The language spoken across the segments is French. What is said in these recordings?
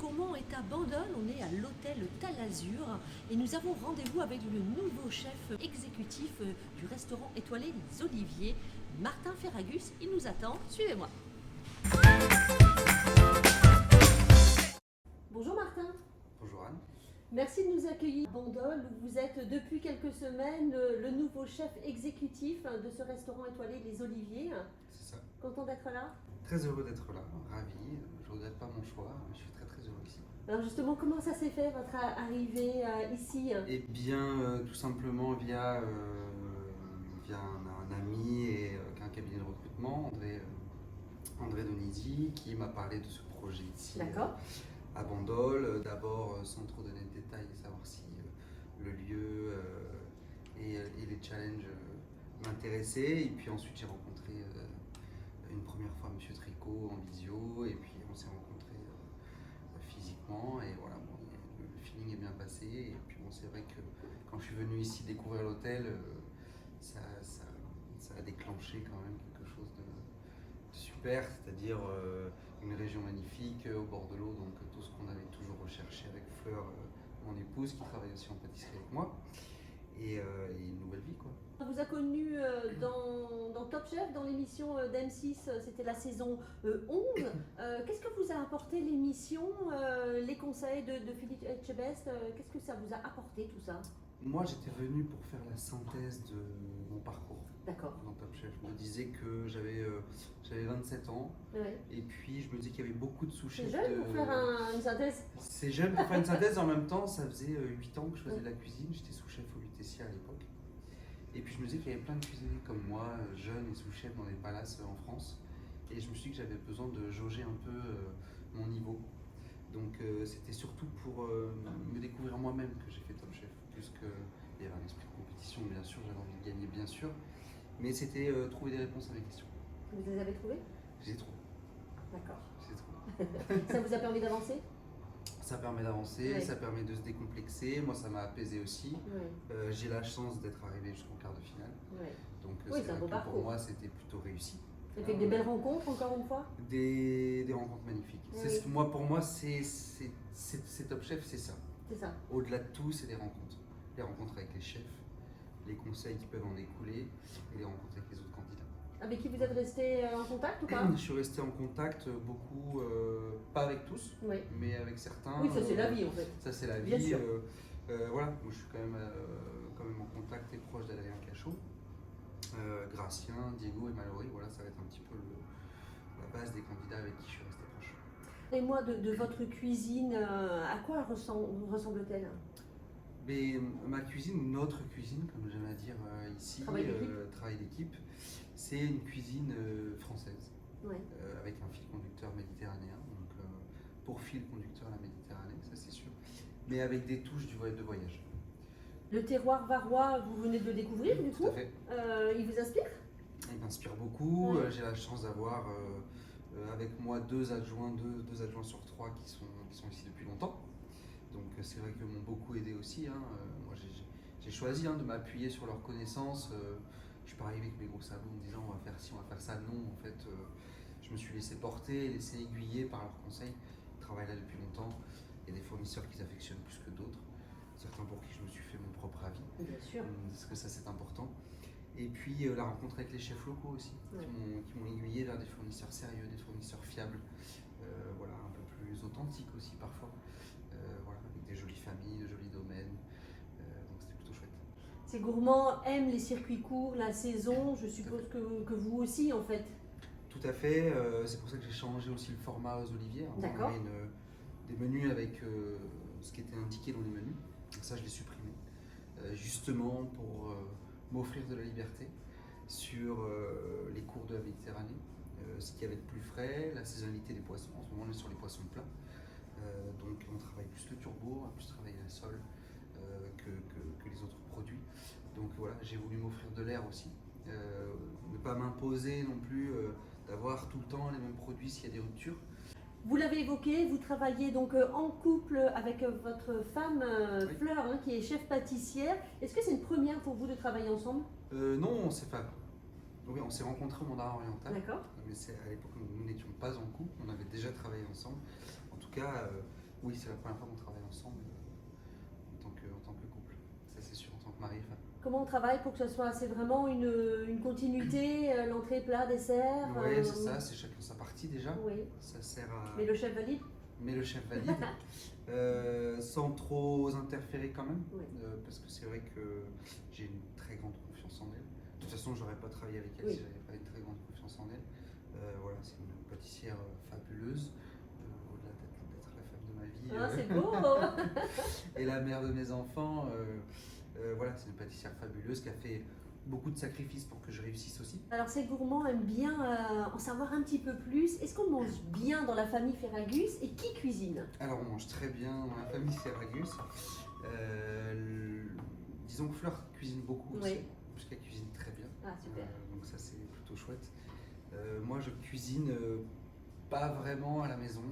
Gourmand est à Bandol, on est à l'hôtel Talazur et nous avons rendez-vous avec le nouveau chef exécutif du restaurant étoilé Les Oliviers, Martin Ferragus. Il nous attend, suivez-moi. Bonjour Martin. Bonjour Anne. Merci de nous accueillir à Bandol. Vous êtes depuis quelques semaines le nouveau chef exécutif de ce restaurant étoilé Les Oliviers. C'est ça. Content d'être là? Très heureux d'être là, ravi. Je ne regrette pas mon choix, mais je suis très heureux ici. Alors justement, comment ça s'est fait votre arrivée ici? Eh bien, tout simplement via un ami et un cabinet de recrutement, André Donizy, qui m'a parlé de ce projet ici. D'accord. À Bandol, d'abord sans trop donner de détails, savoir si le lieu et les challenges m'intéressaient. Et puis ensuite j'ai rencontré une première fois M. Tricot en visio, et puis on s'est rencontrés physiquement, et voilà, bon, le feeling est bien passé. Et puis bon, c'est vrai que quand je suis venu ici découvrir l'hôtel, ça a déclenché quand même quelque chose de super, c'est-à-dire une région magnifique au bord de l'eau, donc tout ce qu'on avait toujours recherché avec Fleur, mon épouse, qui travaille aussi en pâtisserie avec moi, et une nouvelle vie quoi. On vous a connu dans Top Chef, dans l'émission d'M6, c'était la saison 11. Qu'est-ce que vous a apporté l'émission, les conseils de Philippe Etchebest, qu'est-ce que ça vous a apporté tout ça? Moi j'étais venu pour faire la synthèse de mon parcours. D'accord. Dans Top Chef. Je me disais que j'avais 27 ans, Ouais. et puis je me dis qu'il y avait beaucoup de sous-chefs. C'est jeune pour faire une synthèse? C'est jeune pour faire une synthèse, en même temps ça faisait 8 ans que je faisais de la cuisine, j'étais sous-chef au Lutetia à l'époque. Et puis je me disais qu'il y avait plein de cuisiniers comme moi, jeunes et sous-chefs dans des palaces en France. Et je me suis dit que j'avais besoin de jauger un peu mon niveau. Donc c'était surtout pour me découvrir moi-même que j'ai fait Top Chef, puisqu'il y avait un esprit de compétition bien sûr, j'avais envie de gagner bien sûr. Mais c'était trouver des réponses à mes questions. Vous les avez trouvées? J'ai trouvé. D'accord. J'ai trouvé. Ça vous a permis d'avancer? Ça permet d'avancer, Ouais. ça permet de se décomplexer. Moi, ça m'a apaisé aussi. Ouais. J'ai la chance d'être arrivé jusqu'en quart de finale. Ouais. Donc, Oui, c'est un vrai beau que parcours. pour moi, c'était plutôt réussi. Et fait des belles rencontres, encore une fois? Des rencontres magnifiques. Oui. Pour moi, c'est Top Chef, c'est ça. C'est ça. Au-delà de tout, c'est des rencontres. Les rencontres avec les chefs, les conseils qui peuvent en découler, et les rencontres avec les autres candidats. Avec qui vous êtes resté en contact ou pas? Je suis resté en contact beaucoup, pas avec tous, Oui. mais avec certains. Oui, ça c'est la vie en fait. Ça c'est la Bien vie. sûr. Voilà, moi je suis quand même en contact et proche d'Adrien Cachot, Gratien, Diego et Mallory. Voilà, ça va être un petit peu la base des candidats avec qui je suis resté proche. Et moi, de votre cuisine, à quoi ressemble-t-elle? Mais ma cuisine, notre cuisine, comme j'aime à dire ici, Travail d'équipe. d'équipe, c'est une cuisine française, Ouais. avec un fil conducteur méditerranéen, donc pour fil conducteur la Méditerranée, ça c'est sûr, mais avec des touches de voyage. Le terroir varois, vous venez de le découvrir du Tout coup. à fait. Il vous inspire? Il m'inspire beaucoup. Ouais. J'ai la chance d'avoir avec moi deux adjoints sur trois qui sont ici depuis longtemps. Donc c'est vrai qu'ils m'ont beaucoup aidé aussi. Moi j'ai choisi de m'appuyer sur leurs connaissances. Je suis pas arrivé avec mes gros sabots en me disant on va faire ci, on va faire ça. Non, en fait, je me suis laissé porter, laissé aiguiller par leurs conseils. Ils travaillent là depuis longtemps. Il y a des fournisseurs qu'ils affectionnent plus que d'autres. Certains pour qui je me suis fait mon propre avis. Bien sûr. Parce que ça c'est important. Et puis la rencontre avec les chefs locaux aussi, Ouais. qui m'ont aiguillé vers des fournisseurs sérieux, des fournisseurs fiables, voilà, un peu plus authentiques aussi parfois, voilà, avec des jolies familles, de jolis domaines, donc c'était plutôt chouette. Ces gourmands aiment les circuits courts, la saison, je suppose que vous aussi en fait. Tout à fait, c'est pour ça que j'ai changé aussi le format aux Oliviers. On D'accord. avait des menus avec ce qui était indiqué dans les menus, donc ça je l'ai supprimé, justement pour m'offrir de la liberté sur les cours de la Méditerranée, ce qu'il y avait de plus frais, la saisonnalité des poissons. En ce moment on est sur les poissons plats, donc on travaille plus le turbo, on va plus travailler la sole que les autres produits. Donc voilà, j'ai voulu m'offrir de l'air aussi, ne pas m'imposer non plus d'avoir tout le temps les mêmes produits s'il y a des ruptures. Vous l'avez évoqué, vous travaillez donc en couple avec votre femme Oui. Fleur, qui est chef pâtissière. Est-ce que c'est une première pour vous de travailler ensemble? Non, on s'est rencontrés au Mandarin Oriental. D'accord. Mais à l'époque, nous n'étions pas en couple, on avait déjà travaillé ensemble. En tout cas, Oui, c'est la première fois qu'on travaille ensemble en tant que couple. Ça, c'est sûr, en tant que mari et femme. Comment on travaille pour que ce soit c'est vraiment une continuité, l'entrée, plat, dessert Oui, c'est ça, c'est chacun sa partie déjà. Oui. Ça sert à. Mais le chef valide? Mais le chef valide, sans trop interférer quand même, Oui. parce que c'est vrai que j'ai une très grande confiance en elle. De toute façon, j'aurais pas travaillé avec elle Oui. si j'avais pas une très grande confiance en elle. Voilà, c'est une pâtissière fabuleuse, au-delà d'être la femme de ma vie. Ah, c'est beau. Et la mère de mes enfants. Voilà, c'est une pâtissière fabuleuse qui a fait beaucoup de sacrifices pour que je réussisse aussi. Alors ces gourmands aiment bien en savoir un petit peu plus. Est-ce qu'on mange bien dans la famille Ferragus et qui cuisine? Alors on mange très bien dans la famille Ferragus. Disons que Fleur cuisine beaucoup aussi, Oui. puisqu'elle cuisine très bien. Ah, super. Donc ça c'est plutôt chouette. Moi je cuisine pas vraiment à la maison,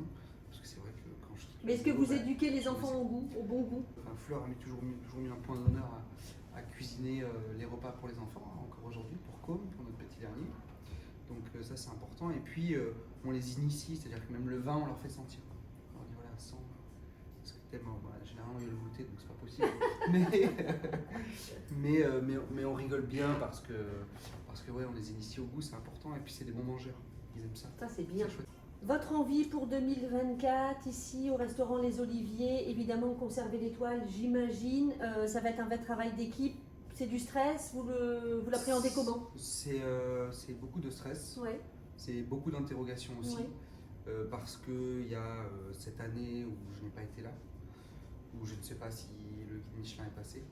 parce que c'est vrai que quand je... Mais est-ce que vous bah, éduquez les enfants au goût, au bon goût? Enfin, Fleur a toujours mis un point d'honneur à cuisiner les repas pour les enfants, encore aujourd'hui, pour Com, pour notre petit dernier. Donc ça c'est important. Et puis on les initie, c'est-à-dire que même le vin on leur fait sentir. On leur dit voilà, sens ce que t'aimes. Généralement il y a le goûter donc c'est pas possible. mais on rigole bien parce que ouais, on les initie au goût, c'est important. Et puis c'est des bons mangeurs, ils aiment ça. Ça c'est bien. C'est chouette. Votre envie pour 2024 ici au restaurant Les Oliviers, évidemment conserver l'étoile, j'imagine. Ça va être un vrai travail d'équipe. C'est du stress, vous l'appréhendez comment? C'est beaucoup de stress, Oui. c'est beaucoup d'interrogations aussi. Oui. Parce qu'il y a cette année où je n'ai pas été là, où je ne sais pas si le guide Michelin est passé.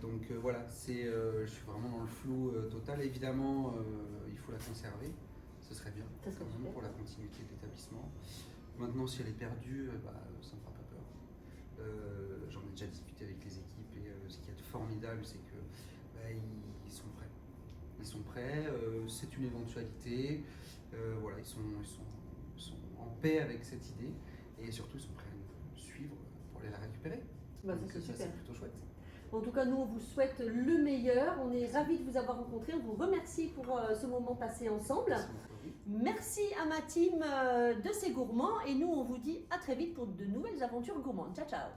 Donc voilà, je suis vraiment dans le flou total. Évidemment, il faut la conserver, ce serait bien Ça serait quand même, super. pour la continuité de l'établissement. Maintenant, si elle est perdue, ça ne me fera pas peur. J'en ai déjà discuté avec les équipes et ce qu'il y a de formidable, c'est que ils sont prêts. Ils sont prêts, c'est une éventualité. Voilà, ils sont en paix avec cette idée et surtout ils sont prêts à nous suivre pour aller la récupérer. Bah, Donc ça, c'est ça super. c'est plutôt chouette. En tout cas, nous, on vous souhaite le meilleur. On est ravis de vous avoir rencontré. On vous remercie pour ce moment passé ensemble. Merci beaucoup. Merci à ma team de ces gourmands. Et nous, on vous dit à très vite pour de nouvelles aventures gourmandes. Ciao, ciao.